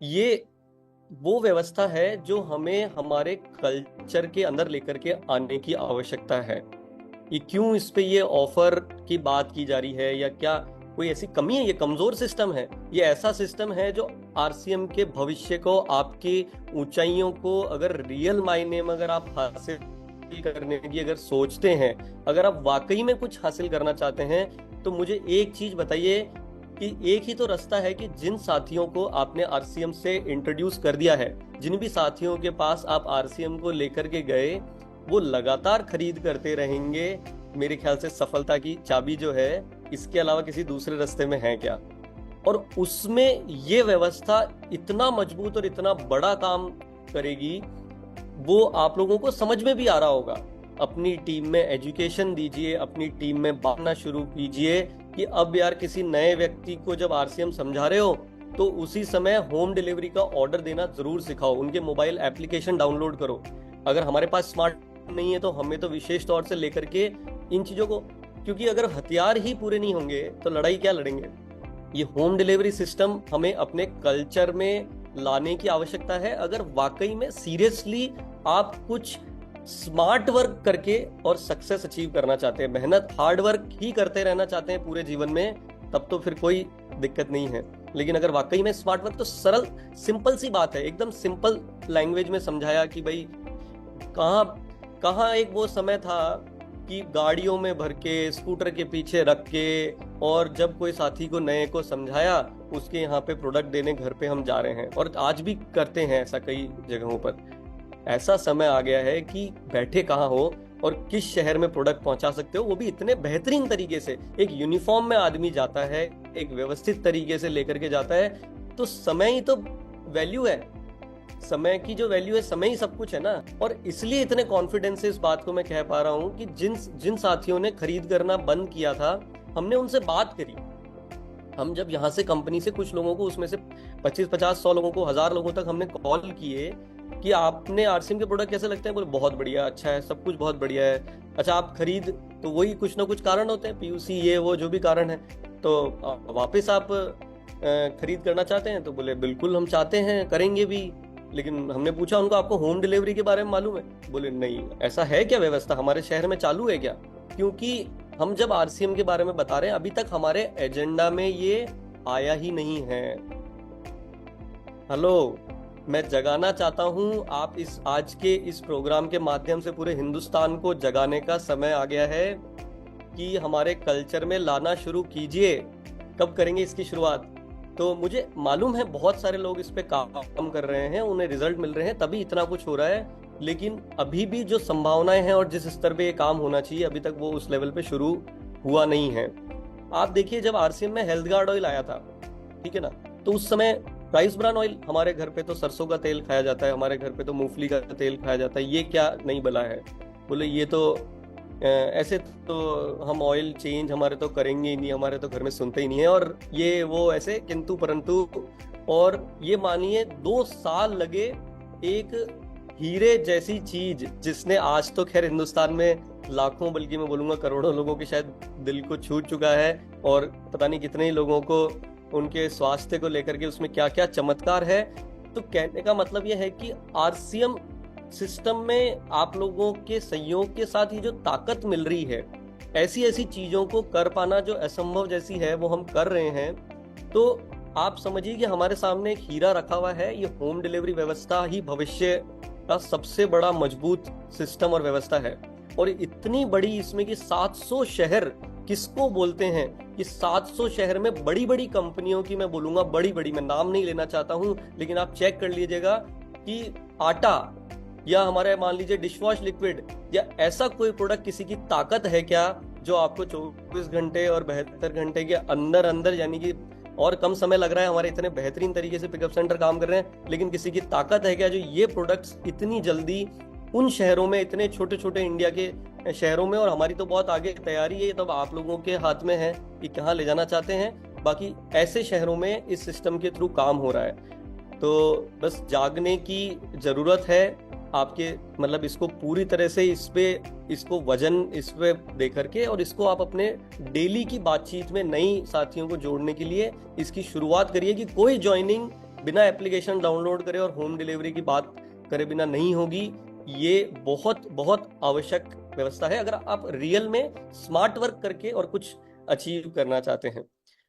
ये वो व्यवस्था है जो हमें हमारे कल्चर के अंदर लेकर के आने की आवश्यकता है। ये क्यों इस पे ये ऑफर की बात की जा रही है, या क्या कोई ऐसी कमी है? ये कमजोर सिस्टम है? ये ऐसा सिस्टम है जो आरसीएम के भविष्य को, आपकी ऊंचाइयों को अगर रियल मायने में अगर आप हासिल करने की अगर सोचते हैं, अगर आप वाकई में कुछ हासिल करना चाहते हैं, तो मुझे एक चीज बताइए कि एक ही तो रास्ता है कि जिन साथियों को आपने आरसीएम से इंट्रोड्यूस कर दिया है, जिन भी साथियों के पास आप आरसीएम को लेकर के गए, वो लगातार खरीद करते रहेंगे। मेरे ख्याल से सफलता की चाबी जो है, इसके अलावा किसी दूसरे रास्ते में है क्या? और उसमें ये व्यवस्था इतना मजबूत और इतना बड़ा काम करेगी, वो आप लोगों को समझ में भी आ रहा होगा। अपनी टीम में एजुकेशन दीजिए, अपनी टीम में बांटना शुरू कीजिए कि अब यार किसी नए व्यक्ति को जब आरसीएम समझा रहे हो तो उसी समय होम डिलीवरी का ऑर्डर देना जरूर सिखाओ। उनके मोबाइल एप्लीकेशन डाउनलोड करो। अगर हमारे पास स्मार्ट नहीं है तो हमें तो विशेष तौर से लेकर के इन चीजों को, क्योंकि अगर हथियार ही पूरे नहीं होंगे तो लड़ाई क्या लड़ेंगे? ये होम डिलीवरी सिस्टम हमें अपने कल्चर में लाने की आवश्यकता है। अगर वाकई में सीरियसली आप कुछ स्मार्ट वर्क करके और सक्सेस अचीव करना चाहते हैं, मेहनत हार्ड वर्क ही करते रहना चाहते हैं पूरे जीवन में, तब तो फिर कोई दिक्कत नहीं है। लेकिन अगर वाकई में स्मार्ट वर्क, तो सरल सिंपल सी बात है, एकदम सिंपल लैंग्वेज में समझाया कि भाई कहाँ कहाँ एक वो समय था कि गाड़ियों में भर के, स्कूटर के पीछे रख के, और जब कोई साथी को नए को समझाया, उसके यहाँ पे प्रोडक्ट देने घर पे हम जा रहे हैं, और आज भी करते हैं ऐसा कई जगहों पर। ऐसा समय आ गया है कि बैठे कहाँ हो और किस शहर में प्रोडक्ट पहुंचा सकते हो, वो भी इतने बेहतरीन तरीके से। एक यूनिफॉर्म में आदमी जाता है, एक व्यवस्थित तरीके से लेकर के जाता है, तो समय ही तो वैल्यू है। समय की जो वैल्यू है, समय ही सब कुछ है ना। और इसलिए इतने कॉन्फिडेंस से इस बात को मैं कह पा रहा हूं कि जिन जिन साथियों ने खरीद करना बंद किया था, हमने उनसे बात करी। हम जब यहाँ से कंपनी से कुछ लोगों को, उसमें से 25, 50, 100 लोगों को, 1000 लोगों तक हमने कॉल किए कि आपने आरसीएम के प्रोडक्ट कैसे लगते हैं? बोले बहुत बढ़िया, अच्छा है, सब कुछ बहुत बढ़िया है। अच्छा आप खरीद, तो वही कुछ ना कुछ कारण होते हैं, पीयूसी ये वो जो भी कारण है, तो वापस आप खरीद करना चाहते हैं? तो बोले बिल्कुल हम चाहते हैं, करेंगे भी। लेकिन हमने पूछा उनको, आपको होम डिलीवरी के बारे में मालूम है? बोले नहीं। ऐसा है क्या व्यवस्था हमारे शहर में चालू है क्या? क्योंकि हम जब आरसीएम के बारे में बता रहे हैं, अभी तक हमारे एजेंडा में ये आया ही नहीं है। हेलो, मैं जगाना चाहता हूं, आप इस आज के इस प्रोग्राम के माध्यम से पूरे हिंदुस्तान को जगाने का समय आ गया है कि हमारे कल्चर में लाना शुरू कीजिए। कब करेंगे इसकी शुरुआत? तो मुझे मालूम है बहुत सारे लोग इस पे काम कर रहे हैं, उन्हें रिजल्ट मिल रहे हैं, तभी इतना कुछ हो रहा है। लेकिन अभी भी जो संभावनाएं हैं और जिस स्तर पे ये काम होना चाहिए, अभी तक वो उस लेवल पे शुरू हुआ नहीं है। आप देखिए, जब आरसीएम में हेल्थ गार्ड ऑयल आया था, ठीक है ना, तो उस समय राइस ब्रान ऑयल, हमारे घर पे तो सरसों का तेल खाया जाता है, हमारे घर पे तो मूंगफली का तेल खाया जाता है, ये क्या नई बला है? बोले ये तो ऐसे तो हम ऑयल चेंज हमारे तो करेंगे ही नहीं, हमारे तो घर में सुनते ही नहीं है, और ये वो ऐसे किंतु परंतु। और ये मानिए 2 साल लगे एक हीरे जैसी चीज, जिसने आज तो खैर हिंदुस्तान में लाखों, बल्कि मैं बोलूंगा करोड़ों लोगों के शायद दिल को छू चुका है, और पता नहीं कितने ही लोगों को उनके स्वास्थ्य को लेकर के उसमें क्या क्या चमत्कार है। तो कहने का मतलब यह है कि आरसीएम सिस्टम में आप लोगों के सहयोग के साथ ही जो ताकत मिल रही है, ऐसी ऐसी चीजों को कर पाना जो असंभव जैसी है, वो हम कर रहे हैं। तो आप समझिए कि हमारे सामने एक हीरा रखा हुआ है। ये होम डिलीवरी व्यवस्था ही भविष्य का सबसे बड़ा मजबूत सिस्टम और व्यवस्था है। और इतनी बड़ी इसमें कि 700 शहर किसको बोलते हैं कि 700 शहर में बड़ी बड़ी कंपनियों की, मैं बोलूंगा बड़ी बड़ी, मैं नाम नहीं लेना चाहता हूं, लेकिन आप चेक कर लीजिएगा कि आटा या हमारे मान लीजिए डिशवॉश लिक्विड या ऐसा कोई प्रोडक्ट, किसी की ताकत है क्या जो आपको 24 घंटे और 72 घंटे के अंदर अंदर, यानी कि और कम समय लग रहा है, हमारे इतने बेहतरीन तरीके से पिकअप सेंटर काम कर रहे हैं, लेकिन किसी की ताकत है क्या जो ये प्रोडक्ट्स इतनी जल्दी उन शहरों में, इतने छोटे छोटे इंडिया के शहरों में, और हमारी तो बहुत आगे तैयारी है, तब आप लोगों के हाथ में है कि कहाँ ले जाना चाहते हैं। बाकी ऐसे शहरों में इस सिस्टम के थ्रू काम हो रहा है। तो बस जागने की जरूरत है आपके, मतलब इसको पूरी तरह से इसको वजन इस पे दे करके, और इसको आप अपने डेली की बातचीत में नई साथियों को जोड़ने के लिए इसकी शुरुआत करिए कि कोई ज्वाइनिंग बिना एप्लीकेशन डाउनलोड करे और होम डिलीवरी की बात करे बिना नहीं होगी। ये बहुत बहुत आवश्यक व्यवस्था है अगर आप रियल में स्मार्ट वर्क करके और कुछ अचीव करना चाहते हैं।